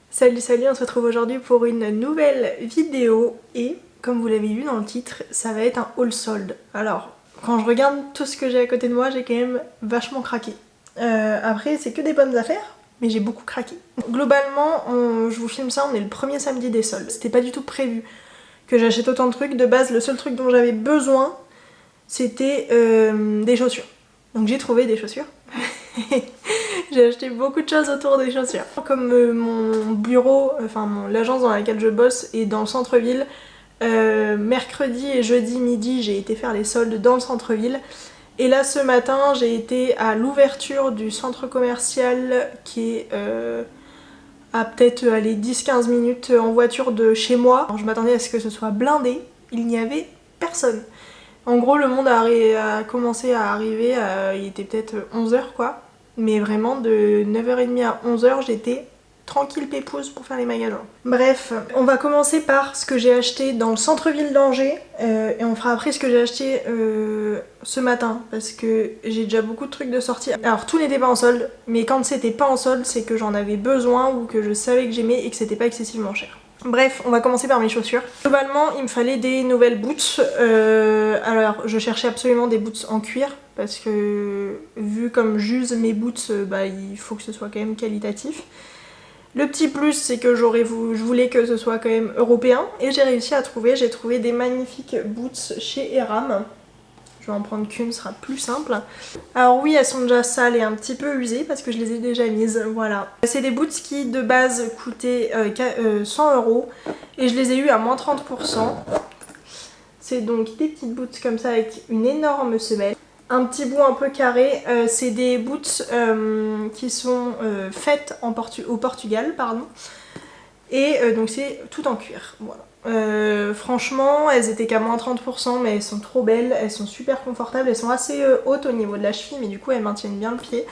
Salut salut, on se retrouve aujourd'hui pour une nouvelle vidéo et comme vous l'avez vu dans le titre, ça va être un haul solde. Alors, quand je regarde tout ce que j'ai à côté de moi, j'ai quand même vachement craqué. Après, c'est que des bonnes affaires, mais j'ai beaucoup craqué. Globalement, je vous filme ça, on est le premier samedi des soldes. C'était pas du tout prévu que j'achète autant de trucs. De base, le seul truc dont j'avais besoin, c'était des chaussures. Donc j'ai trouvé des chaussures. J'ai acheté beaucoup de choses autour des chaussures. Comme mon bureau, enfin l'agence dans laquelle je bosse est dans le centre-ville, mercredi et jeudi midi j'ai été faire les soldes dans le centre-ville. Et là ce matin j'ai été à l'ouverture du centre commercial qui est à peut-être 10-15 minutes en voiture de chez moi. Alors, je m'attendais à ce que ce soit blindé, il n'y avait personne. En gros le monde a commencé à arriver, il était peut-être 11h quoi. Mais vraiment de 9h30 à 11h j'étais tranquille pépouse pour faire les magasins. Bref, on va commencer par ce que j'ai acheté dans le centre-ville d'Angers et on fera après ce que j'ai acheté ce matin parce que j'ai déjà beaucoup de trucs de sortie. Alors tout n'était pas en solde, mais quand c'était pas en solde c'est que j'en avais besoin ou que je savais que j'aimais et que c'était pas excessivement cher. Bref, on va commencer par mes chaussures. Globalement, il me fallait des nouvelles boots. Alors, je cherchais absolument des boots en cuir parce que vu comme j'use mes boots, il faut que ce soit quand même qualitatif. Le petit plus, c'est que je voulais que ce soit quand même européen et j'ai réussi à trouver. J'ai trouvé des magnifiques boots chez Eram. Je vais en prendre qu'une, ce sera plus simple. Alors oui, elles sont déjà sales et un petit peu usées parce que je les ai déjà mises, voilà. C'est des boots qui de base coûtaient 100€ et je les ai eu à moins 30%. C'est donc des petites boots comme ça avec une énorme semelle. Un petit bout un peu carré, c'est des boots qui sont faites au Portugal, pardon. Et donc c'est tout en cuir, voilà. Franchement, elles étaient qu'à moins 30%, mais elles sont trop belles, elles sont super confortables, elles sont assez hautes au niveau de la cheville, mais du coup elles maintiennent bien le pied.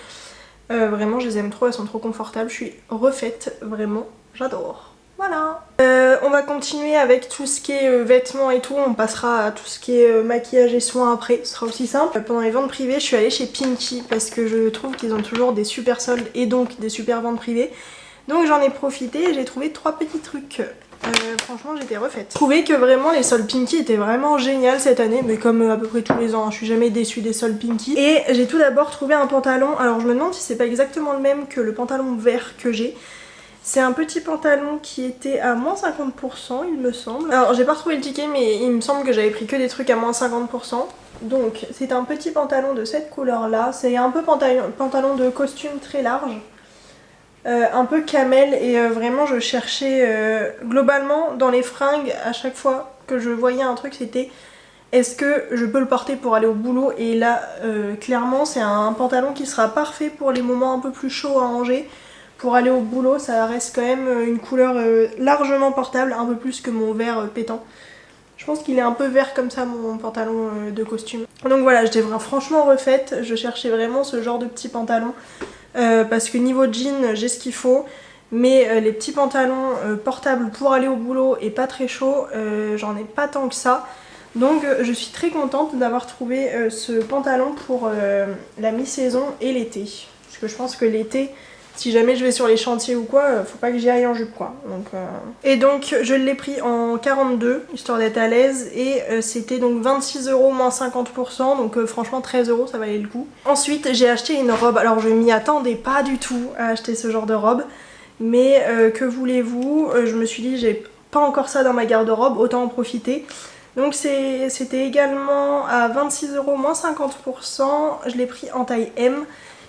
Vraiment, je les aime trop, elles sont trop confortables, je suis refaite, vraiment, j'adore. Voilà. On va continuer avec tout ce qui est vêtements et tout, on passera à tout ce qui est maquillage et soins après, ce sera aussi simple. Pendant les ventes privées, je suis allée chez Pinky parce que je trouve qu'ils ont toujours des super soldes et donc des super ventes privées. Donc j'en ai profité et j'ai trouvé 3 petits trucs. Franchement j'étais refaite. Je trouvais que vraiment les soldes Pinky étaient vraiment géniales cette année, mais comme à peu près tous les ans, je suis jamais déçue des soldes Pinky. Et j'ai tout d'abord trouvé un pantalon, alors je me demande si c'est pas exactement le même que le pantalon vert que j'ai. C'est un petit pantalon qui était à moins 50% il me semble. Alors j'ai pas retrouvé le ticket mais il me semble que j'avais pris que des trucs à moins 50%. Donc c'est un petit pantalon de cette couleur là, c'est un peu pantalon de costume très large. Un peu camel et vraiment je cherchais globalement dans les fringues à chaque fois que je voyais un truc c'était est-ce que je peux le porter pour aller au boulot, et là clairement c'est un pantalon qui sera parfait pour les moments un peu plus chauds à Angers. Pour aller au boulot ça reste quand même une couleur largement portable, un peu plus que mon vert pétant. Je pense qu'il est un peu vert comme ça mon pantalon de costume. Donc voilà, j'étais franchement refaite, je cherchais vraiment ce genre de petit pantalon. Parce que niveau jean j'ai ce qu'il faut, mais les petits pantalons portables pour aller au boulot et pas très chaud, j'en ai pas tant que ça. Donc je suis très contente d'avoir trouvé ce pantalon pour la mi-saison et l'été. Parce que je pense que l'été, si jamais je vais sur les chantiers ou quoi, faut pas que j'y aille en jupe quoi. Donc, Et donc je l'ai pris en 42, histoire d'être à l'aise, et c'était donc 26€ moins 50%, donc franchement 13€, ça valait le coup. Ensuite j'ai acheté une robe, alors je m'y attendais pas du tout à acheter ce genre de robe, mais que voulez-vous, je me suis dit j'ai pas encore ça dans ma garde-robe, autant en profiter. Donc c'était également à 26€ moins 50%, je l'ai pris en taille M.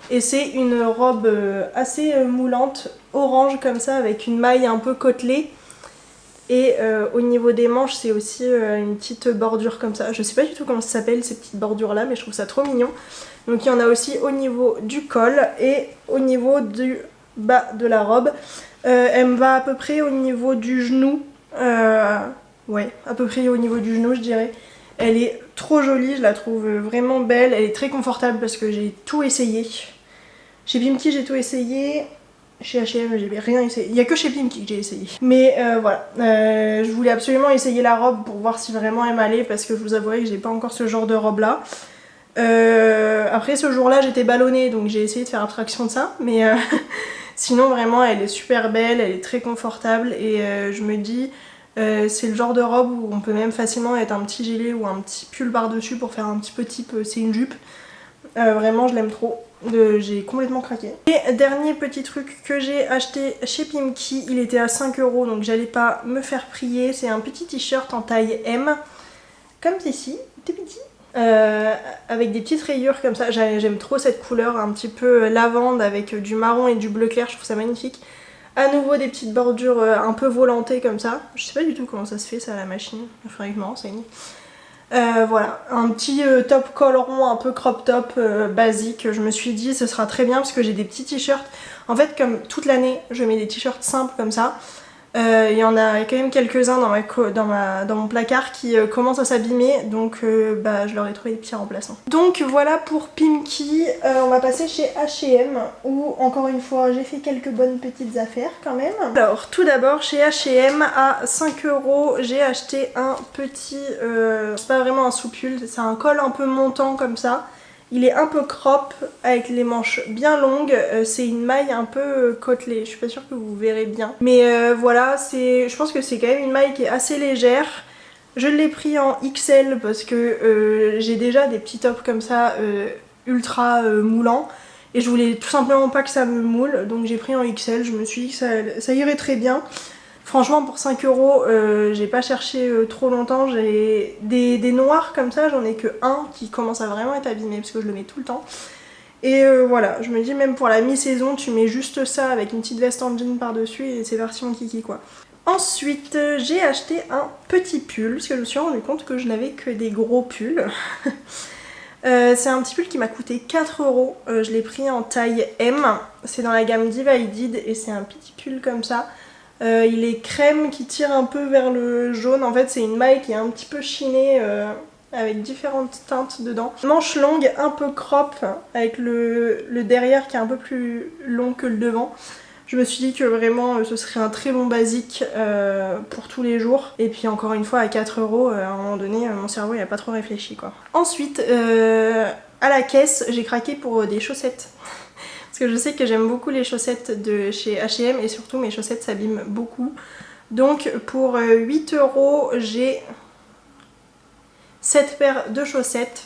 Et c'est une robe assez moulante, orange comme ça, avec une maille un peu côtelée. Et au niveau des manches, c'est aussi une petite bordure comme ça. Je sais pas du tout comment ça s'appelle ces petites bordures là, mais je trouve ça trop mignon. Donc il y en a aussi au niveau du col et au niveau du bas de la robe. Elle me va à peu près au niveau du genou. Ouais, à peu près au niveau du genou je dirais. Elle est trop jolie, je la trouve vraiment belle. Elle est très confortable parce que j'ai tout essayé. Chez Pimki j'ai tout essayé, chez H&M j'ai rien essayé, il n'y a que chez Pimki que j'ai essayé. Mais voilà, je voulais absolument essayer la robe pour voir si vraiment elle m'allait parce que je vous avouerai que j'ai pas encore ce genre de robe là. Après ce jour là j'étais ballonnée donc j'ai essayé de faire abstraction de ça, mais Sinon vraiment elle est super belle, elle est très confortable et je me dis c'est le genre de robe où on peut même facilement mettre un petit gilet ou un petit pull par dessus pour faire un petit peu type c'est une jupe. Vraiment je l'aime trop, j'ai complètement craqué. Et dernier petit truc que j'ai acheté chez Pimkie, il était à 5 € donc j'allais pas me faire prier. C'est un petit t-shirt en taille M, comme ceci, tout petit. Avec des petites rayures comme ça, j'aime trop cette couleur un petit peu lavande avec du marron et du bleu clair, je trouve ça magnifique. À nouveau des petites bordures un peu volantées comme ça, je sais pas du tout comment ça se fait ça à la machine, il faudrait que je me renseigne. Voilà, un petit top col rond, un peu crop top basique, je me suis dit ce sera très bien parce que j'ai des petits t-shirts. En fait comme toute l'année je mets des t-shirts simples comme ça. Il y en a quand même quelques-uns dans mon placard qui commencent à s'abîmer, donc je leur ai trouvé des petits remplaçants. Donc voilà pour Pimkie. On va passer chez H&M où encore une fois j'ai fait quelques bonnes petites affaires quand même. Alors tout d'abord chez H&M à 5 € j'ai acheté un petit, c'est pas vraiment un sous-pull, c'est un col un peu montant comme ça. Il est un peu crop avec les manches bien longues, c'est une maille un peu côtelée, je suis pas sûre que vous verrez bien. Mais voilà, je pense que c'est quand même une maille qui est assez légère. Je l'ai pris en XL parce que j'ai déjà des petits tops comme ça ultra moulants. Et je voulais tout simplement pas que ça me moule, donc j'ai pris en XL, je me suis dit que ça irait très bien. Franchement pour 5 € j'ai pas cherché trop longtemps, j'ai des noirs comme ça, j'en ai que un qui commence à vraiment être abîmé parce que je le mets tout le temps. Et voilà, je me dis même pour la mi-saison tu mets juste ça avec une petite veste en jean par dessus et c'est parti mon kiki quoi. Ensuite j'ai acheté un petit pull parce que je me suis rendu compte que je n'avais que des gros pulls. C'est un petit pull qui m'a coûté 4 €, je l'ai pris en taille M, c'est dans la gamme Divided et c'est un petit pull comme ça. Il est crème qui tire un peu vers le jaune, en fait c'est une maille qui est un petit peu chinée avec différentes teintes dedans. Manche longue un peu crop avec le derrière qui est un peu plus long que le devant. Je me suis dit que vraiment ce serait un très bon basique pour tous les jours. Et puis encore une fois à 4 € à un moment donné mon cerveau il a pas trop réfléchi quoi. Ensuite à la caisse j'ai craqué pour des chaussettes. Parce que je sais que j'aime beaucoup les chaussettes de chez H&M et surtout mes chaussettes s'abîment beaucoup. Donc pour 8 € j'ai 7 paires de chaussettes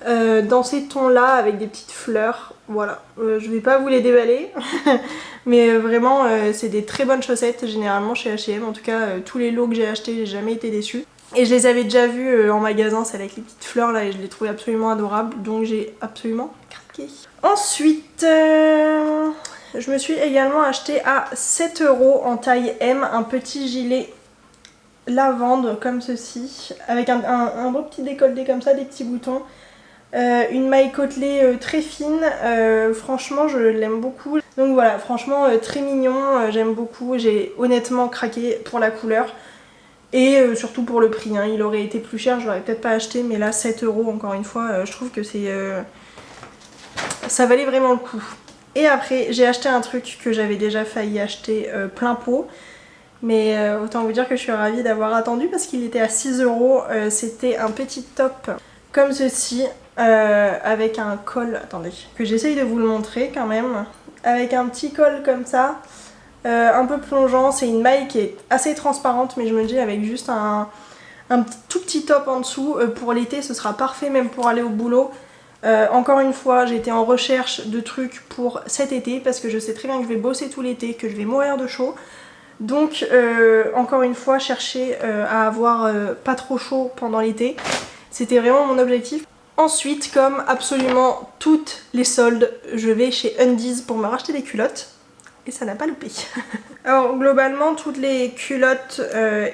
dans ces tons là avec des petites fleurs. Voilà, je vais pas vous les déballer mais vraiment c'est des très bonnes chaussettes généralement chez H&M. En tout cas tous les lots que j'ai achetés j'ai jamais été déçue. Et je les avais déjà vus en magasin, celles avec les petites fleurs là, et je les trouvais absolument adorables, donc j'ai absolument craqué. Ensuite, je me suis également acheté à 7 € en taille M un petit gilet lavande comme ceci, avec un beau petit décolleté comme ça, des petits boutons. Une maille côtelée très fine, franchement je l'aime beaucoup. Donc voilà, franchement très mignon, j'aime beaucoup, j'ai honnêtement craqué pour la couleur. Et surtout pour le prix, hein. Il aurait été plus cher, je l'aurais peut-être pas acheté, mais là 7 € encore une fois, je trouve que ça valait vraiment le coup. Et après j'ai acheté un truc que j'avais déjà failli acheter plein pot, mais autant vous dire que je suis ravie d'avoir attendu parce qu'il était à 6 €. C'était un petit top comme ceci, avec un col, attendez, que j'essaye de vous le montrer quand même, avec un petit col comme ça. Un peu plongeant, c'est une maille qui est assez transparente mais je me dis avec juste un tout petit top en dessous pour l'été ce sera parfait même pour aller au boulot. Encore une fois j'ai été en recherche de trucs pour cet été parce que je sais très bien que je vais bosser tout l'été, que je vais mourir de chaud. Donc encore une fois chercher à avoir pas trop chaud pendant l'été, c'était vraiment mon objectif. Ensuite comme absolument toutes les soldes je vais chez Undies pour me racheter des culottes. Et ça n'a pas loupé. Alors globalement toutes les culottes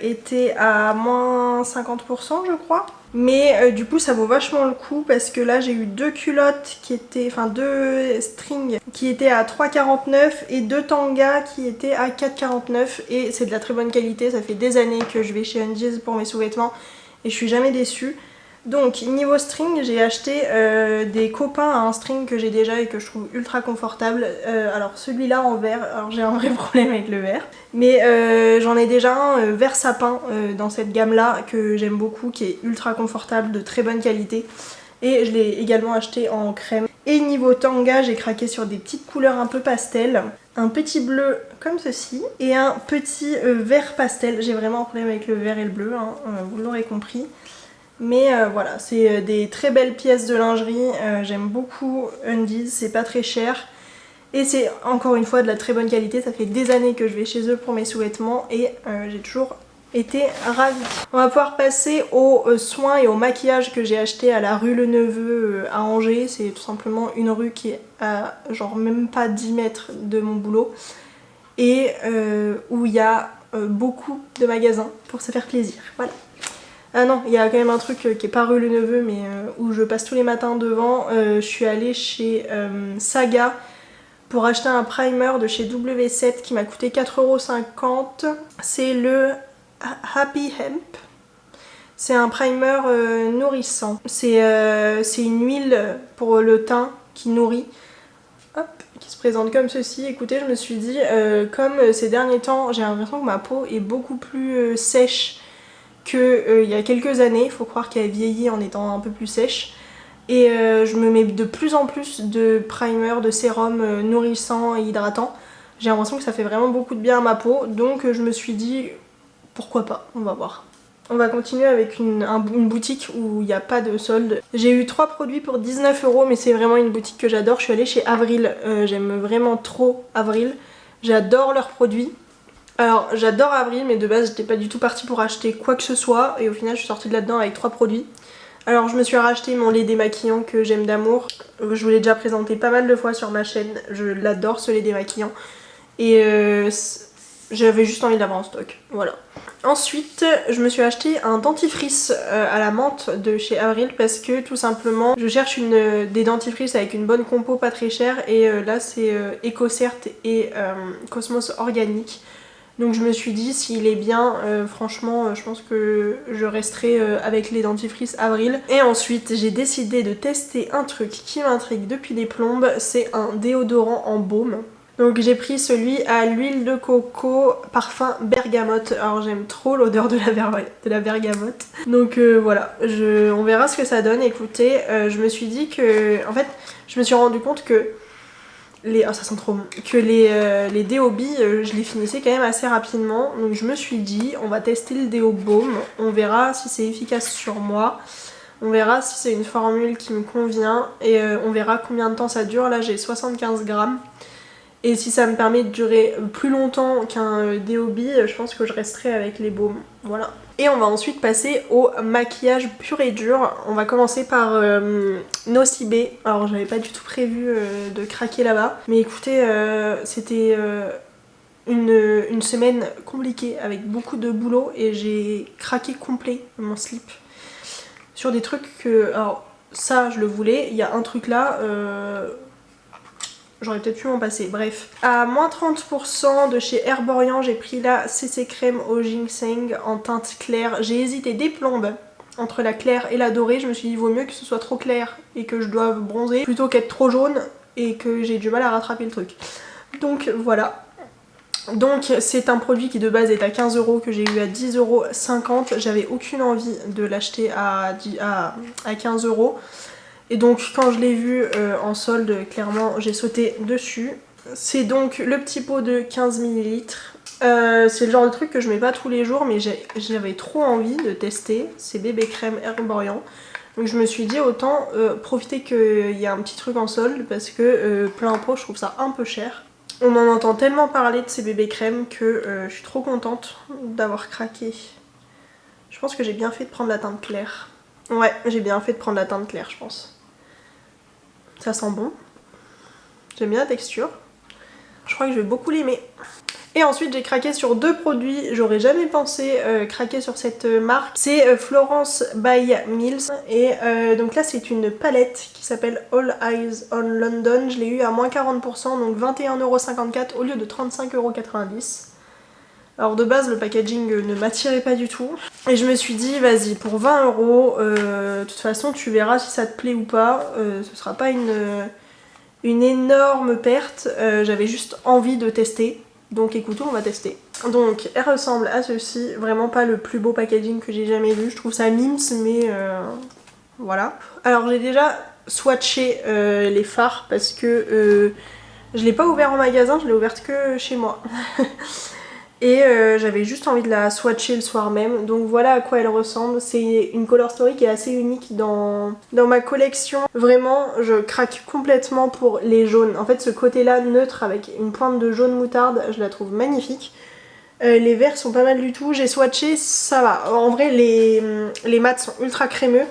étaient à moins 50% je crois. Mais du coup ça vaut vachement le coup parce que là j'ai eu deux culottes qui étaient, enfin deux strings qui étaient à 3,49 et deux tangas qui étaient à 4,49 et c'est de la très bonne qualité. Ça fait des années que je vais chez Undies pour mes sous-vêtements et je suis jamais déçue. Donc niveau string j'ai acheté des copains à un string que j'ai déjà et que je trouve ultra confortable. Alors celui-là en vert, alors j'ai un vrai problème avec le vert. Mais j'en ai déjà un vert sapin dans cette gamme là que j'aime beaucoup, qui est ultra confortable, de très bonne qualité. Et je l'ai également acheté en crème. Et niveau tanga j'ai craqué sur des petites couleurs un peu pastel. un petit bleu comme ceci et un petit vert pastel. J'ai vraiment un problème avec le vert et le bleu, hein, vous l'aurez compris. Mais voilà, c'est des très belles pièces de lingerie, j'aime beaucoup Undies, c'est pas très cher. Et c'est encore une fois de la très bonne qualité, ça fait des années que je vais chez eux pour mes sous-vêtements et j'ai toujours été ravie. On va pouvoir passer aux soins et au maquillage que j'ai acheté à la rue Le Neveu à Angers. C'est tout simplement une rue qui est à genre même pas 10 mètres de mon boulot et où il y a beaucoup de magasins pour se faire plaisir. Voilà. Ah non, il y a quand même un truc qui est pas rue Le Neveu mais où je passe tous les matins devant. Je suis allée chez Saga pour acheter un primer de chez W7 qui m'a coûté 4,50 €. C'est le Happy Hemp. C'est un primer nourrissant. C'est une huile pour le teint qui nourrit. Hop, qui se présente comme ceci. Écoutez, je me suis dit, comme ces derniers temps, j'ai l'impression que ma peau est beaucoup plus sèche qu'il y a quelques années. Il faut croire qu'elle vieillit en étant un peu plus sèche. Et je me mets de plus en plus de primer, de sérum nourrissant et hydratant. J'ai l'impression que ça fait vraiment beaucoup de bien à ma peau. Donc je me suis dit, pourquoi pas, on va voir. On va continuer avec une boutique où il n'y a pas de solde. J'ai eu 3 produits pour 19 € mais c'est vraiment une boutique que j'adore. Je suis allée chez Avril, j'aime vraiment trop Avril. J'adore leurs produits. Alors j'adore Avril mais de base j'étais pas du tout partie pour acheter quoi que ce soit. Et au final je suis sortie de là-dedans avec 3 produits. Alors je me suis racheté mon lait démaquillant que j'aime d'amour. Je vous l'ai déjà présenté pas mal de fois sur ma chaîne. Je l'adore ce lait démaquillant. Et j'avais juste envie de l'avoir en stock. Voilà. Ensuite, je me suis acheté un dentifrice à la menthe de chez Avril parce que tout simplement, je cherche des dentifrices avec une bonne compo pas très chère. Et là, c'est EcoCert et Cosmos Organique. Donc je me suis dit, s'il est bien, franchement, je pense que je resterai avec les dentifrices Avril. Et ensuite, j'ai décidé de tester un truc qui m'intrigue depuis des plombes, c'est un déodorant en baume. Donc j'ai pris celui à l'huile de coco, parfum bergamote. Alors j'aime trop l'odeur de la bergamote. Donc voilà, on verra ce que ça donne. Écoutez, je me suis dit que... En fait, je me suis rendu compte que... ça sent trop bon. Que les déobis, je les finissais quand même assez rapidement. Donc je me suis dit, on va tester le déo baume. On verra si c'est efficace sur moi. On verra si c'est une formule qui me convient. Et on verra combien de temps ça dure. Là j'ai 75 grammes. Et si ça me permet de durer plus longtemps qu'un déobi, je pense que je resterai avec les baumes. Voilà. Et on va ensuite passer au maquillage pur et dur. On va commencer par Nocibé. Alors j'avais pas du tout prévu de craquer là-bas. Mais écoutez, c'était une semaine compliquée avec beaucoup de boulot. Et j'ai craqué complet mon slip. Sur des trucs que... Alors ça je le voulais. Il y a un truc là... J'aurais peut-être pu m'en passer, bref. À moins 30% de chez Herborian, j'ai pris la CC crème au ginseng en teinte claire. J'ai hésité des plombes entre la claire et la dorée. Je me suis dit, vaut mieux que ce soit trop clair et que je doive bronzer plutôt qu'être trop jaune et que j'ai du mal à rattraper le truc. Donc voilà. Donc c'est un produit qui de base est à 15 € que j'ai eu à 10,50 €. J'avais aucune envie de l'acheter à 15 €. Et donc quand je l'ai vu en solde, clairement j'ai sauté dessus. C'est donc le petit pot de 15 ml. C'est le genre de truc que je mets pas tous les jours mais j'avais trop envie de tester. C'est bébé crème Herborian. Donc je me suis dit autant profiter qu'il y a un petit truc en solde parce que plein pot je trouve ça un peu cher. On en entend tellement parler de ces bébés crèmes que je suis trop contente d'avoir craqué. Je pense que j'ai bien fait de prendre la teinte claire. Ouais, j'ai bien fait de prendre la teinte claire je pense. Ça sent bon. J'aime bien la texture. Je crois que je vais beaucoup l'aimer. Et ensuite j'ai craqué sur 2 produits. J'aurais jamais pensé craquer sur cette marque. C'est Florence by Mills. Et donc là c'est une palette qui s'appelle All Eyes on London. Je l'ai eu à moins 40%, donc 21,54 € au lieu de 35,90 €. Alors de base le packaging ne m'attirait pas du tout. Et je me suis dit vas-y pour 20 €, de toute façon tu verras si ça te plaît ou pas. Ce sera pas une énorme perte. J'avais juste envie de tester. Donc écoutez on va tester. Donc elle ressemble à ceci. Vraiment pas le plus beau packaging que j'ai jamais vu. Je trouve ça mimes mais voilà. Alors j'ai déjà swatché les fards parce que... Je l'ai pas ouvert en magasin, je l'ai ouverte que chez moi. Et j'avais juste envie de la swatcher le soir même. Donc voilà à quoi elle ressemble. C'est une Color Story qui est assez unique dans ma collection. Vraiment, je craque complètement pour les jaunes. En fait, ce côté-là neutre avec une pointe de jaune moutarde, je la trouve magnifique. Les verts sont pas mal du tout. J'ai swatché, ça va. En vrai, les mats sont ultra crémeux.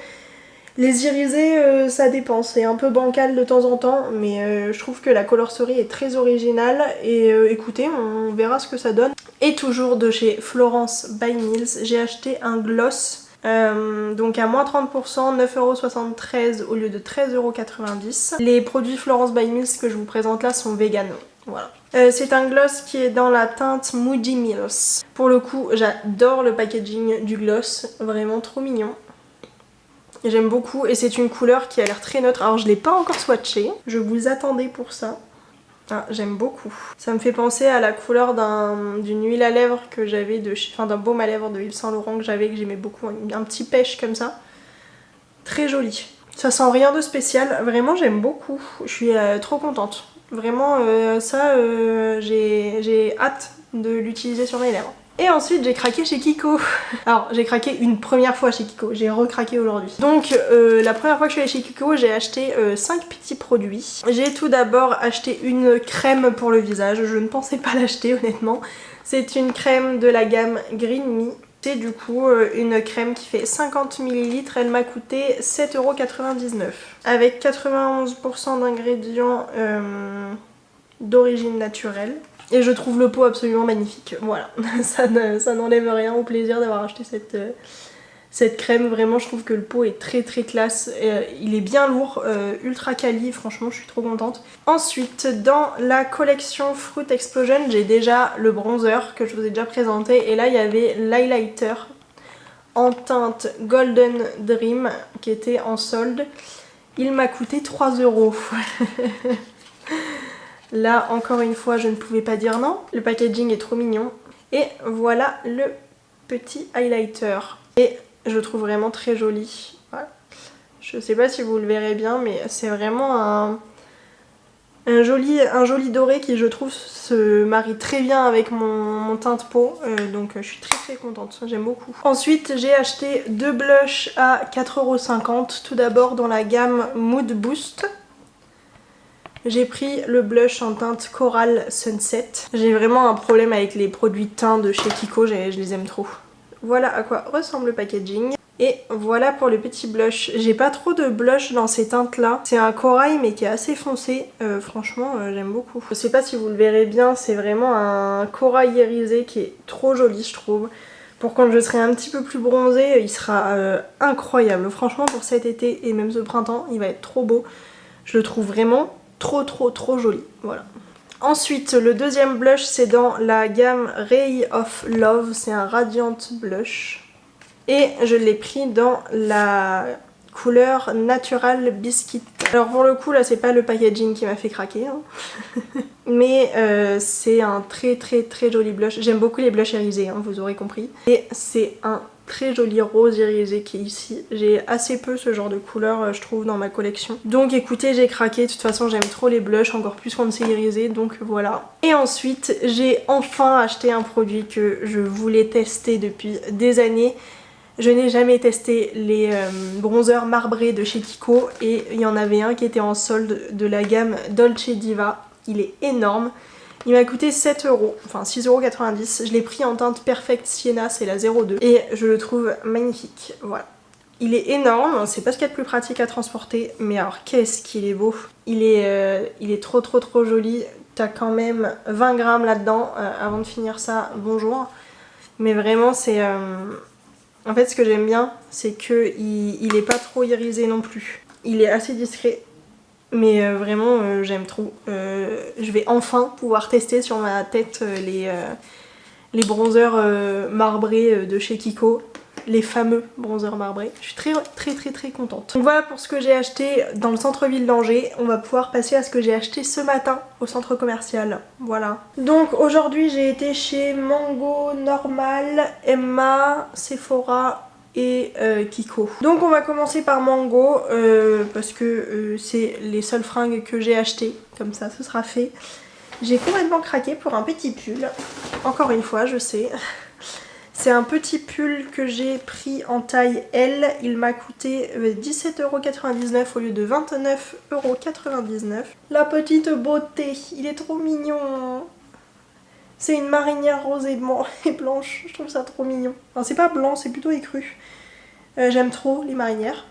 Les irisés, ça dépend, c'est un peu bancal de temps en temps, mais je trouve que la Color Story est très originale et écoutez, on verra ce que ça donne. Et toujours de chez Florence by Mills, j'ai acheté un gloss, donc à moins 30%, 9,73€ au lieu de 13,90€. Les produits Florence by Mills que je vous présente là sont vegan, voilà. C'est un gloss qui est dans la teinte Moody Mills. Pour le coup, j'adore le packaging du gloss, vraiment trop mignon. J'aime beaucoup et c'est une couleur qui a l'air très neutre. Alors je l'ai pas encore swatché, je vous attendais pour ça. Ah, j'aime beaucoup. Ça me fait penser à la couleur d'une huile à lèvres que j'avais enfin d'un baume à lèvres de Yves Saint Laurent que j'aimais beaucoup. Un petit pêche comme ça. Très joli. Ça sent rien de spécial, vraiment j'aime beaucoup. Je suis trop contente. Vraiment j'ai hâte de l'utiliser sur mes lèvres. Et ensuite j'ai craqué chez Kiko. Alors j'ai craqué une première fois chez Kiko, j'ai recraqué aujourd'hui. Donc la première fois que je suis allée chez Kiko, j'ai acheté 5 petits produits. J'ai tout d'abord acheté une crème pour le visage, je ne pensais pas l'acheter honnêtement. C'est une crème de la gamme Green Me. C'est du coup une crème qui fait 50 ml, elle m'a coûté 7,99€. Avec 91% d'ingrédients d'origine naturelle. Et je trouve le pot absolument magnifique, voilà. Ça n'enlève rien au plaisir d'avoir acheté cette crème. Vraiment, je trouve que le pot est très très classe. Il est bien lourd, ultra quali, franchement, je suis trop contente. Ensuite, dans la collection Fruit Explosion, j'ai déjà le bronzer que je vous ai déjà présenté. Et là, il y avait l'highlighter en teinte Golden Dream qui était en solde. Il m'a coûté 3€. Là, encore une fois, je ne pouvais pas dire non. Le packaging est trop mignon. Et voilà le petit highlighter. Et je le trouve vraiment très joli. Voilà. Je sais pas si vous le verrez bien, mais c'est vraiment un joli doré qui, je trouve, se marie très bien avec mon teint de peau. Donc je suis très très contente, j'aime beaucoup. Ensuite, j'ai acheté 2 blushs à 4,50€. Tout d'abord dans la gamme Mood Boost. J'ai pris le blush en teinte Coral Sunset. J'ai vraiment un problème avec les produits teints de chez Kiko, je les aime trop. Voilà à quoi ressemble le packaging. Et voilà pour le petit blush. J'ai pas trop de blush dans ces teintes là. C'est un corail mais qui est assez foncé. Franchement j'aime beaucoup. Je sais pas si vous le verrez bien, c'est vraiment un corail irisé qui est trop joli je trouve. Pour quand je serai un petit peu plus bronzée, il sera incroyable. Franchement pour cet été et même ce printemps, il va être trop beau. Je le trouve vraiment trop joli, voilà. Ensuite, le deuxième blush, c'est dans la gamme Ray of Love, c'est un Radiant Blush. Et je l'ai pris dans la couleur Natural Biscuit. Alors pour le coup, là, c'est pas le packaging qui m'a fait craquer, hein. Mais c'est un très joli blush. J'aime beaucoup les blushs irisés, hein, vous aurez compris. Et c'est un très joli rose irisé qui est ici. J'ai assez peu ce genre de couleur je trouve dans ma collection. Donc écoutez, j'ai craqué, de toute façon j'aime trop les blushs, encore plus quand c'est irisé, donc voilà. Et ensuite j'ai enfin acheté un produit que je voulais tester depuis des années. Je n'ai jamais testé les bronzers marbrés de chez Kiko et il y en avait un qui était en solde de la gamme Dolce Diva. Il est énorme. Il m'a coûté 7€, enfin 6,90€. Je l'ai pris en teinte Perfect Sienna, c'est la 02. Et je le trouve magnifique, voilà. Il est énorme, c'est pas ce qu'il y a de plus pratique à transporter, mais alors qu'est-ce qu'il est beau. Il est trop joli. T'as quand même 20 grammes là-dedans, avant de finir ça, bonjour. Mais vraiment c'est... En fait ce que j'aime bien, c'est qu'il est pas trop irisé non plus. Il est assez discret. Mais vraiment j'aime trop. Je vais enfin pouvoir tester sur ma tête les bronzers marbrés de chez Kiko. Les fameux bronzers marbrés. Je suis très contente. Donc voilà pour ce que j'ai acheté dans le centre-ville d'Angers. On va pouvoir passer à ce que j'ai acheté ce matin au centre commercial. Voilà. Donc aujourd'hui j'ai été chez Mango, Normal, Emma, Sephora et Kiko. Donc on va commencer par Mango parce que c'est les seules fringues que j'ai achetées, comme ça ce sera fait. J'ai complètement craqué pour un petit pull, encore une fois je sais. C'est un petit pull que j'ai pris en taille L, il m'a coûté 17,99 € au lieu de 29,99 €. La petite beauté, il est trop mignon. C'est une marinière rose et blanche, je trouve ça trop mignon. Enfin c'est pas blanc, c'est plutôt écru. J'aime trop les marinières.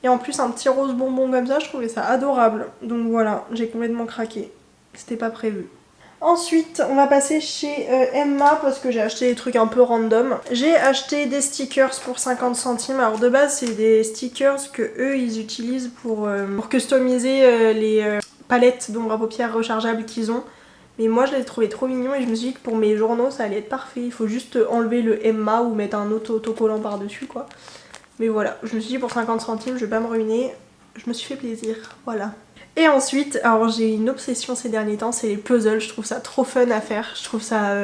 Et en plus un petit rose bonbon comme ça, je trouvais ça adorable. Donc voilà, j'ai complètement craqué. C'était pas prévu. Ensuite, on va passer chez Emma parce que j'ai acheté des trucs un peu random. J'ai acheté des stickers pour 50 centimes. Alors de base, c'est des stickers que eux ils utilisent pour customiser les palettes d'ombre à paupières rechargeables qu'ils ont. Mais moi je les trouvais trop mignons et je me suis dit que pour mes journaux ça allait être parfait. Il faut juste enlever le Emma ou mettre un autre autocollant par dessus quoi. Mais voilà, je me suis dit pour 50 centimes je vais pas me ruiner. Je me suis fait plaisir, voilà. Et ensuite, alors j'ai une obsession ces derniers temps, c'est les puzzles. Je trouve ça trop fun à faire, je trouve ça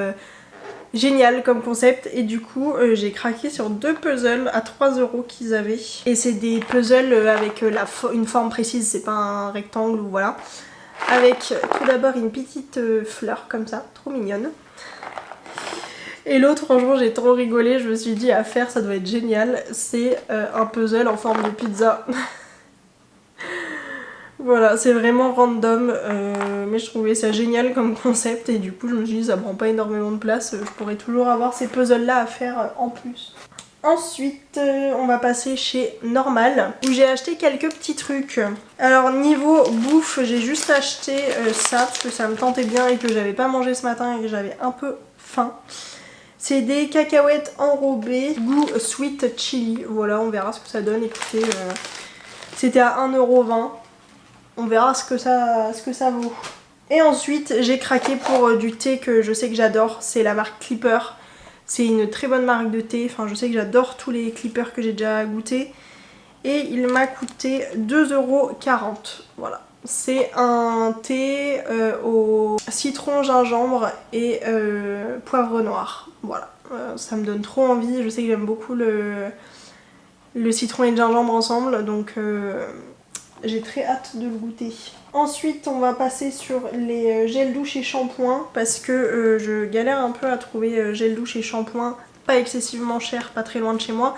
génial comme concept. Et du coup j'ai craqué sur 2 puzzles à 3 € qu'ils avaient. Et c'est des puzzles avec une forme précise, c'est pas un rectangle ou voilà. Avec tout d'abord une petite fleur comme ça, trop mignonne. Et l'autre, franchement j'ai trop rigolé, je me suis dit à faire ça doit être génial. C'est un puzzle en forme de pizza. Voilà, c'est vraiment random, mais je trouvais ça génial comme concept et du coup je me suis dit ça prend pas énormément de place, je pourrais toujours avoir ces puzzles là à faire en plus. Ensuite, on va passer chez Normal, où j'ai acheté quelques petits trucs. Alors niveau bouffe, j'ai juste acheté ça, parce que ça me tentait bien et que j'avais pas mangé ce matin et que j'avais un peu faim. C'est des cacahuètes enrobées, goût sweet chili. Voilà, on verra ce que ça donne. Écoutez, c'était à 1,20 €. On verra ce que ça vaut. Et ensuite, j'ai craqué pour du thé que je sais que j'adore. C'est la marque Clipper. C'est une très bonne marque de thé. Enfin, je sais que j'adore tous les Clippers que j'ai déjà goûté. Et il m'a coûté 2,40 €. Voilà. C'est un thé au citron, gingembre et poivre noir. Voilà. Ça me donne trop envie. Je sais que j'aime beaucoup le citron et le gingembre ensemble. Donc j'ai très hâte de le goûter. Ensuite, on va passer sur les gels douche et shampoings parce que je galère un peu à trouver gel douche et shampoing pas excessivement cher, pas très loin de chez moi.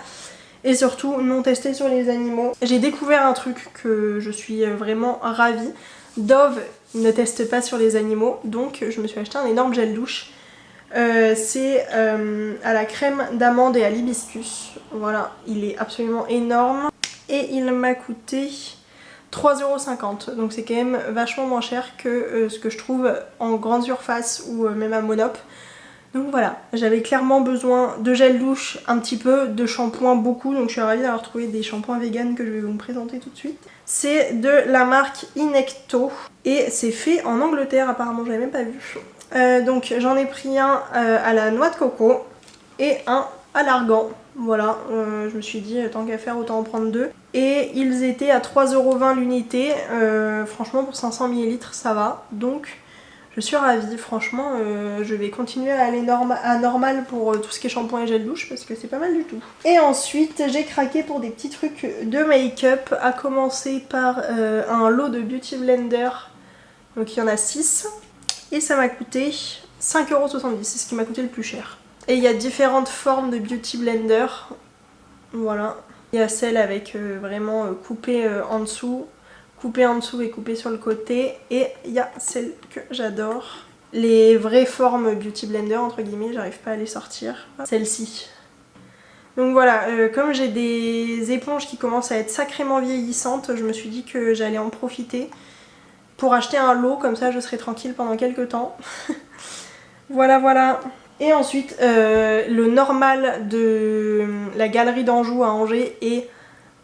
Et surtout non testé sur les animaux. J'ai découvert un truc que je suis vraiment ravie. Dove ne teste pas sur les animaux, donc je me suis acheté un énorme gel douche. C'est à la crème d'amande et à l'hibiscus. Voilà, il est absolument énorme. Et il m'a coûté 3,50 €. Donc c'est quand même vachement moins cher que ce que je trouve en grande surface ou même à Monop. Donc voilà, j'avais clairement besoin de gel douche un petit peu, de shampoing beaucoup, donc je suis ravie d'avoir trouvé des shampoings vegan que je vais vous présenter tout de suite. C'est de la marque Inecto et c'est fait en Angleterre apparemment, j'avais même pas vu. Donc j'en ai pris un à la noix de coco et un à l'argan. Voilà, je me suis dit tant qu'à faire autant en prendre 2. Et ils étaient à 3,20 € l'unité, franchement pour 500 ml ça va. Donc je suis ravie, franchement je vais continuer à aller à Normal pour tout ce qui est shampoing et gel douche parce que c'est pas mal du tout. Et ensuite j'ai craqué pour des petits trucs de make-up, à commencer par un lot de Beauty Blender, donc il y en a 6. Et ça m'a coûté 5,70 €, c'est ce qui m'a coûté le plus cher. Et il y a différentes formes de Beauty Blender, voilà. Il y a celle avec vraiment coupé en dessous et coupé sur le côté. Et il y a celle que j'adore. Les vraies formes Beauty Blender, entre guillemets, j'arrive pas à les sortir. Celle-ci. Donc voilà, comme j'ai des éponges qui commencent à être sacrément vieillissantes, je me suis dit que j'allais en profiter pour acheter un lot, comme ça je serai tranquille pendant quelques temps. Voilà, voilà. Et ensuite, le Normal de la Galerie d'Anjou à Angers est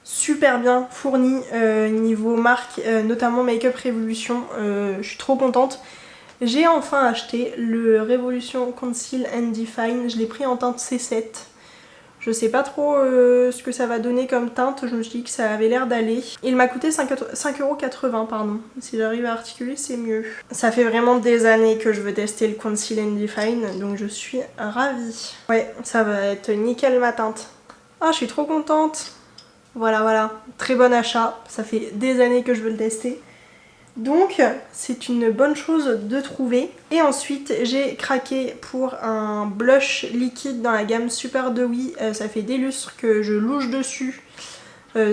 super bien fourni niveau marque, notamment Make-up Revolution. Je suis trop contente. J'ai enfin acheté le Revolution Conceal and Define. Je l'ai pris en teinte C7. Je sais pas trop ce que ça va donner comme teinte, je me suis dit que ça avait l'air d'aller. Il m'a coûté 5,80 €, pardon. Si j'arrive à articuler, c'est mieux. Ça fait vraiment des années que je veux tester le Conceal and Define, donc je suis ravie. Ouais, ça va être nickel ma teinte. Ah, je suis trop contente. Voilà, très bon achat. Ça fait des années que je veux le tester. Donc c'est une bonne chose de trouver. Et ensuite j'ai craqué pour un blush liquide dans la gamme Super Dewy. Ça fait des lustres que je louche dessus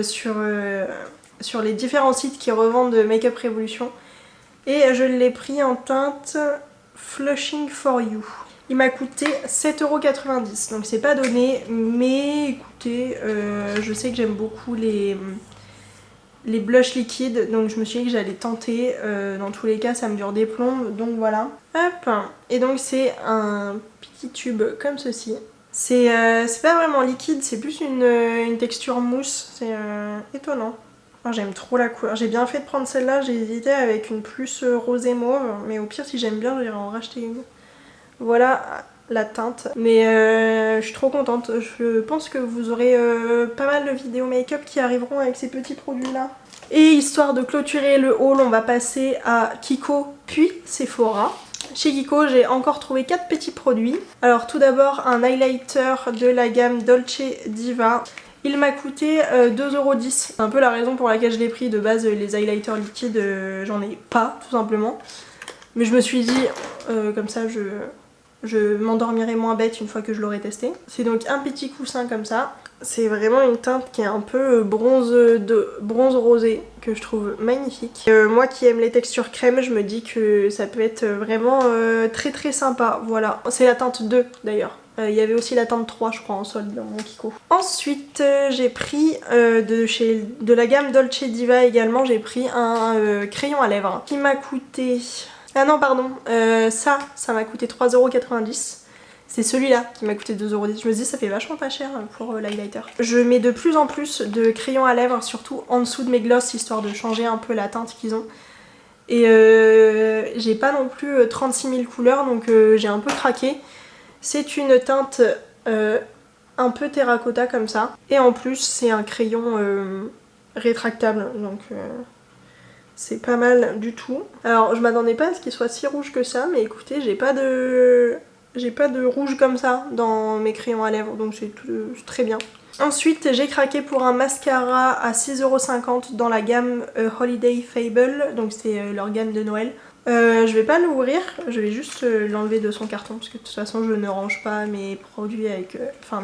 sur les différents sites qui revendent Make Up Revolution. Et je l'ai pris en teinte Flushing for You. Il m'a coûté 7,90 €, donc c'est pas donné, mais écoutez, je sais que j'aime beaucoup les blushs liquides, donc je me suis dit que j'allais tenter. Dans tous les cas, ça me dure des plombes, donc voilà. Hop, et donc c'est un petit tube comme ceci. C'est pas vraiment liquide, c'est plus une texture mousse, c'est étonnant. Oh, j'aime trop la couleur, j'ai bien fait de prendre celle-là, j'ai hésité avec une plus rosé mauve, mais au pire si j'aime bien, j'irai en racheter une. Voilà la teinte, mais je suis trop contente. Je pense que vous aurez pas mal de vidéos make-up qui arriveront avec ces petits produits là. Et histoire de clôturer le haul, on va passer à Kiko puis Sephora. Chez Kiko, j'ai encore trouvé 4 petits produits. Alors tout d'abord un highlighter de la gamme Dolce Diva. Il m'a coûté 2,10 €. C'est un peu la raison pour laquelle je l'ai pris. De base, les highlighters liquides, j'en ai pas tout simplement. Mais je me suis dit, comme ça je m'endormirai moins bête une fois que je l'aurai testé. C'est donc un petit coussin comme ça. C'est vraiment une teinte qui est un peu bronze rosé, que je trouve magnifique. Moi qui aime les textures crème, je me dis que ça peut être vraiment très très sympa. Voilà, c'est la teinte 2 d'ailleurs. Il y avait aussi la teinte 3 je crois en solde dans mon Kiko. Ensuite j'ai pris de la gamme Dolce Diva également, j'ai pris un crayon à lèvres qui m'a coûté... Ah non pardon, ça m'a coûté 3,90 €. C'est celui-là qui m'a coûté 2,10 €. Je me dis ça fait vachement pas cher pour l'highlighter. Je mets de plus en plus de crayons à lèvres, surtout en dessous de mes gloss, histoire de changer un peu la teinte qu'ils ont. Et j'ai pas non plus 36 000 couleurs, donc j'ai un peu craqué. C'est une teinte un peu terracotta comme ça. Et en plus c'est un crayon rétractable, donc... c'est pas mal du tout. Alors je m'attendais pas à ce qu'il soit si rouge que ça, mais écoutez, j'ai pas de rouge comme ça dans mes crayons à lèvres, donc c'est très bien. Ensuite j'ai craqué pour un mascara à 6,50 € dans la gamme Holiday Fable, donc c'est leur gamme de Noël. Je vais pas l'ouvrir, je vais juste l'enlever de son carton, parce que de toute façon je ne range pas mes produits avec,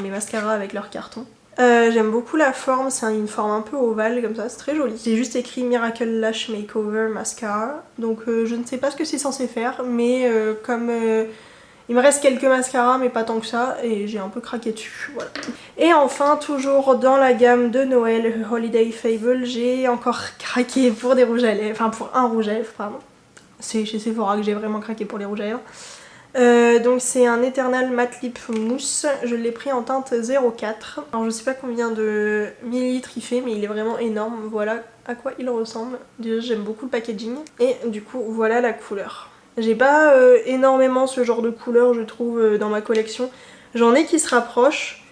mes mascaras avec leur carton. J'aime beaucoup la forme, c'est une forme un peu ovale comme ça, c'est très joli. J'ai juste écrit Miracle Lash Makeover Mascara, donc je ne sais pas ce que c'est censé faire, mais comme il me reste quelques mascaras mais pas tant que ça, et j'ai un peu craqué dessus, voilà. Et enfin, toujours dans la gamme de Noël Holiday Fable, j'ai encore craqué pour des rouges à lèvres, enfin pour un rouge à lèvres, pardon. C'est chez Sephora que j'ai vraiment craqué pour les rouges à lèvres. Donc c'est un Eternal Matte Lip Mousse, je l'ai pris en teinte 04. Alors je sais pas combien de millilitres il fait, mais il est vraiment énorme. Voilà à quoi il ressemble. Déjà j'aime beaucoup le packaging et du coup voilà la couleur. J'ai pas énormément ce genre de couleur je trouve dans ma collection. J'en ai qui se rapprochent,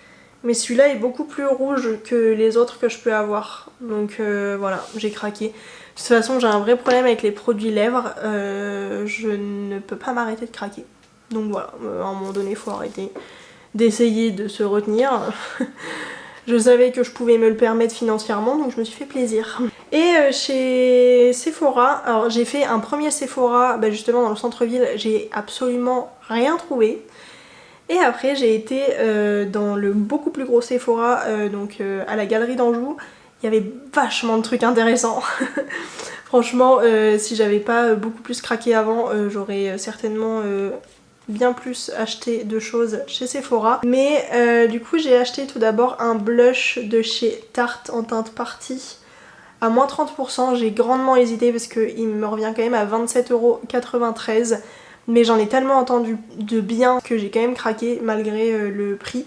mais celui-là est beaucoup plus rouge que les autres que je peux avoir. Donc voilà, j'ai craqué. De toute façon j'ai un vrai problème avec les produits lèvres, je ne peux pas m'arrêter de craquer. Donc voilà, à un moment donné il faut arrêter d'essayer de se retenir. Je savais que je pouvais me le permettre financièrement, donc je me suis fait plaisir. Et chez Sephora, alors j'ai fait un premier Sephora justement dans le centre-ville, j'ai absolument rien trouvé. Et après j'ai été dans le beaucoup plus gros Sephora, à la Galerie d'Anjou. Il y avait vachement de trucs intéressants. Franchement, si j'avais pas beaucoup plus craqué avant, j'aurais certainement bien plus acheté de choses chez Sephora. Mais du coup j'ai acheté tout d'abord un blush de chez Tarte en teinte Party à moins 30%. J'ai grandement hésité parce qu'il me revient quand même à 27,93 €. Mais j'en ai tellement entendu de bien que j'ai quand même craqué malgré le prix.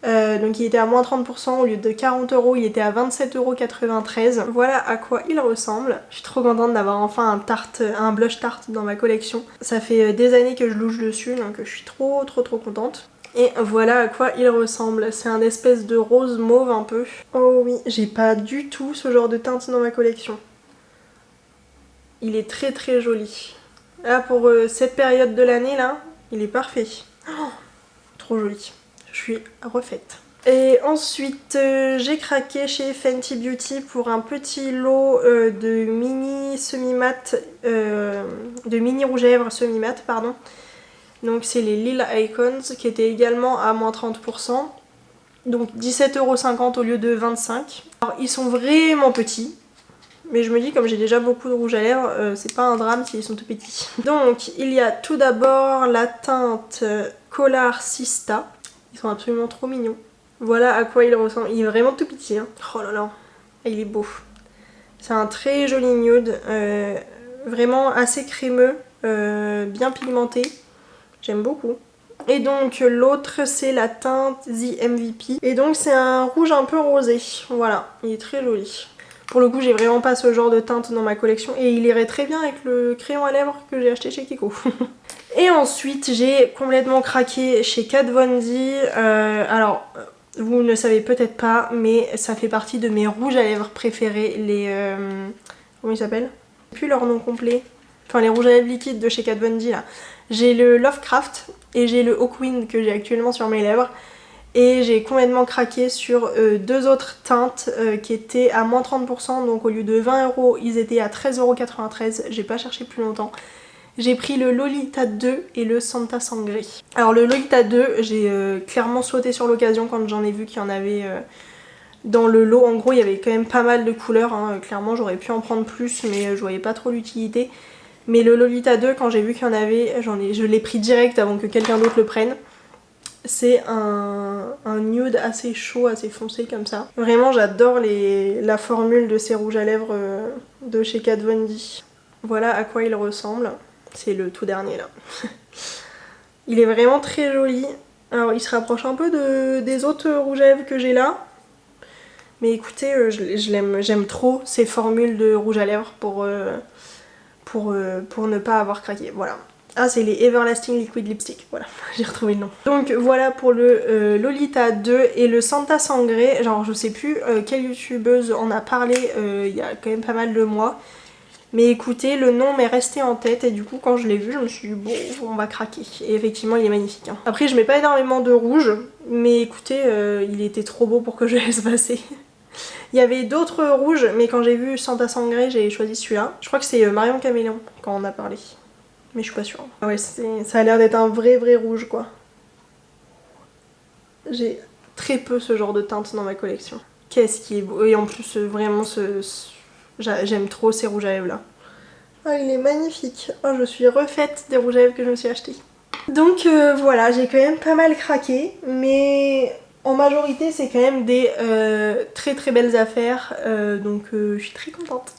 Donc il était à moins 30%, au lieu de 40 €, il était à 27,93 €. Voilà à quoi il ressemble. Je suis trop contente d'avoir enfin un blush Tarte dans ma collection. Ça fait des années que je louche dessus, donc je suis trop contente. Et voilà à quoi il ressemble. C'est un espèce de rose mauve un peu. Oh oui, j'ai pas du tout ce genre de teinte dans ma collection. Il est très joli. Là pour cette période de l'année là, il est parfait. Oh, trop joli. Je suis refaite. Et ensuite j'ai craqué chez Fenty Beauty pour un petit lot de mini semi-mat, de mini rouge à lèvres semi-mat pardon. Donc c'est les Lil Icons qui étaient également à moins 30%. Donc 17,50€ au lieu de 25. Alors ils sont vraiment petits. Mais je me dis comme j'ai déjà beaucoup de rouge à lèvres, c'est pas un drame s'ils sont tout petits. Donc il y a tout d'abord la teinte Color Sista. Ils sont absolument trop mignons. Voilà à quoi il ressemble. Il est vraiment tout petit. Hein. Oh là là, il est beau. C'est un très joli nude. Vraiment assez crémeux, bien pigmenté. J'aime beaucoup. Et donc l'autre c'est la teinte The MVP. Et donc c'est un rouge un peu rosé. Voilà, il est très joli. Pour le coup j'ai vraiment pas ce genre de teinte dans ma collection. Et il irait très bien avec le crayon à lèvres que j'ai acheté chez Kiko. Et ensuite j'ai complètement craqué chez Kat Von D. Alors vous ne savez peut-être pas mais ça fait partie de mes rouges à lèvres préférés. Les... comment ils s'appellent? Je sais plus leur nom complet. Enfin les rouges à lèvres liquides de chez Kat Von D là. J'ai le Lovecraft et j'ai le Hawkwind que j'ai actuellement sur mes lèvres. Et j'ai complètement craqué sur deux autres teintes qui étaient à moins 30%. Donc au lieu de 20€, ils étaient à 13,93€. J'ai pas cherché plus longtemps. J'ai pris le Lolita 2 et le Santa Sangre. Alors le Lolita 2, j'ai clairement sauté sur l'occasion quand j'en ai vu qu'il y en avait dans le lot. En gros il y avait quand même pas mal de couleurs. Hein. Clairement j'aurais pu en prendre plus mais je voyais pas trop l'utilité. Mais le Lolita 2, quand j'ai vu qu'il y en avait, je l'ai pris direct avant que quelqu'un d'autre le prenne. C'est un nude assez chaud, assez foncé comme ça. Vraiment j'adore la formule de ces rouges à lèvres de chez Kat Von D. Voilà à quoi il ressemble. C'est le tout dernier là. Il est vraiment très joli. Alors il se rapproche un peu des autres rouges à lèvres que j'ai là. Mais écoutez, j'aime trop ces formules de rouge à lèvres pour ne pas avoir craqué. Voilà. Ah c'est les Everlasting Liquid Lipstick, voilà, j'ai retrouvé le nom. Donc voilà pour le Lolita 2 et le Santa Sangre. Genre je sais plus quelle youtubeuse en a parlé il y a quand même pas mal de mois. Mais écoutez, le nom m'est resté en tête et du coup quand je l'ai vu je me suis dit bon on va craquer. Et effectivement il est magnifique. Hein. Après je mets pas énormément de rouge, mais écoutez il était trop beau pour que je laisse passer. Il y avait d'autres rouges mais quand j'ai vu Santa Sangre j'ai choisi celui-là. Je crois que c'est Marion Caméléon quand on a parlé. Mais je suis pas sûre. Ah ouais, ça a l'air d'être un vrai rouge quoi. J'ai très peu ce genre de teinte dans ma collection. Qu'est-ce qui est beau. Et en plus vraiment j'aime trop ces rouges à lèvres là. Oh il est magnifique. Oh je suis refaite des rouges à lèvres que je me suis acheté. Donc voilà, j'ai quand même pas mal craqué. Mais en majorité c'est quand même des très belles affaires. Donc je suis très contente.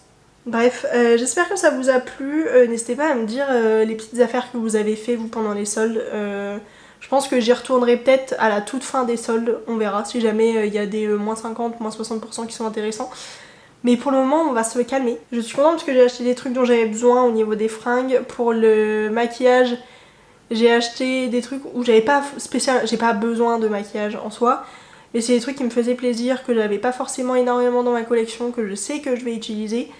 Bref, j'espère que ça vous a plu. N'hésitez pas à me dire les petites affaires que vous avez fait vous pendant les soldes. Je pense que j'y retournerai peut-être à la toute fin des soldes, on verra si jamais il y a des moins 50, moins 60% qui sont intéressants. Mais pour le moment on va se calmer. Je suis contente parce que j'ai acheté des trucs dont j'avais besoin au niveau des fringues. Pour le maquillage, j'ai acheté des trucs où j'ai pas besoin de maquillage en soi. Mais c'est des trucs qui me faisaient plaisir, que j'avais pas forcément énormément dans ma collection, que je sais que je vais utiliser.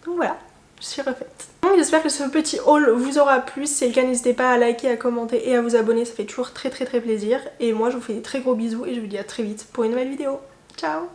Donc voilà, je suis refaite. Donc j'espère que ce petit haul vous aura plu. Si c'est le cas, n'hésitez pas à liker, à commenter et à vous abonner. Ça fait toujours très plaisir. Et moi je vous fais des très gros bisous et je vous dis à très vite pour une nouvelle vidéo. Ciao!